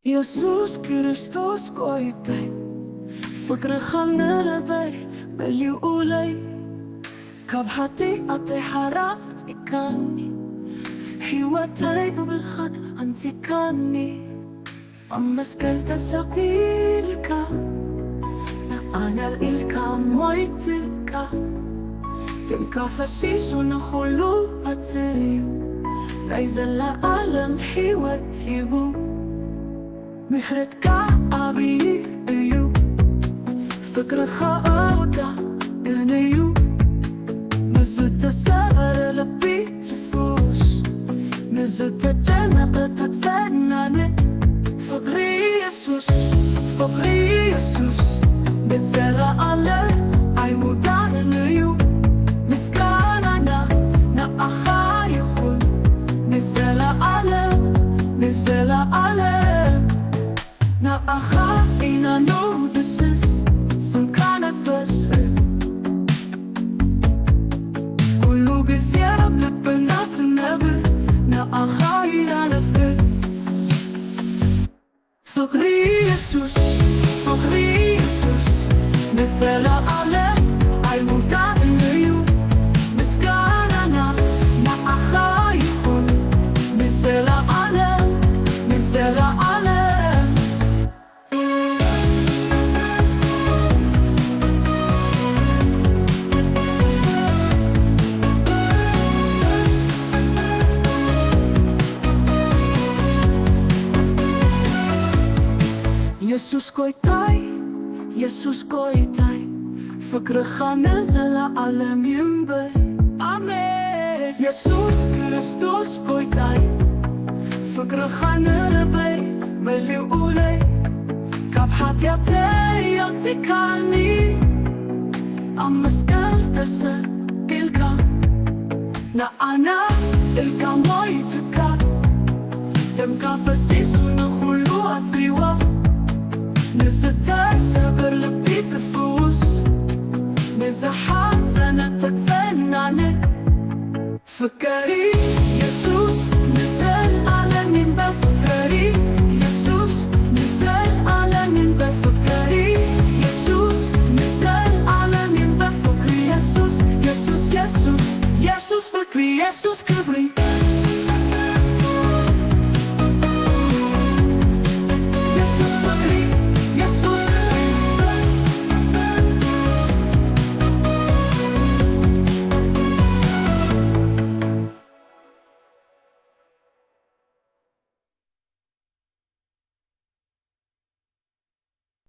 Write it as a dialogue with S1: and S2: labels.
S1: ኢየሱስ ክርስቶስ ጎይታይ ፍቅርኻ ንልበይ መሊኡ ለይ ካብ ሓጢኣተይ ሓራፂካኒ ሕይወተይ ብብርሃን ኣንጺካኒ ኣብ መስቀል ተሰቒልካ ንኣነ ኢልካ ሞይትካ ደምካ ፈሲሱ ንኹሉ ኣጽርዩ ናይ ዘለዓለም ሕይወት ሂቡ ምሕረትካ ዓብዪ እዩ ፍቅርኻ እውዳእን እዩ ንዝተሰበረ ልቢ ትፍውስ ንዝተጨነቐ ተጽናነ ፍቅሪ ኢየሱስ ፍቅሪ ኢየሱስ ንዘለዓለም ኣይውዳእን እዩ ምስጋናና ንኣኻ ይኹን ንዘለዓለም ንዘለዓለም ንኣኻ ኢና ንውድስስ ስምካ ነበስር ኩሉ ግዜ ኣብ ልብና ትነብር ንኣኻ ኢና ነፍቅር ፍቅሪ ኢየሱስ ፍቅሪ ኢየሱስ ንዘለዓለም ኣይውዳእን እዩ ምስጋናና ንኣኻ ይኹን ንዘለዓለም ንዘለዓለም ኢየሱስ ጎይታይ ኢየሱስ ጎይታይ ፍቅርኻ ንዘለዓለም ይንበር ኣሜን ኢየሱስ ክርስቶስ ጎይታይ ፍቅርኻ ንልበይ መሊኡ ለይ ካብ ሓጢኣተይ ኣንጺካኒ ኣብ መስቀል ተሰቒልካ ንኣነ ኢልካ ሞይትካ ደምካ ፈሲሱ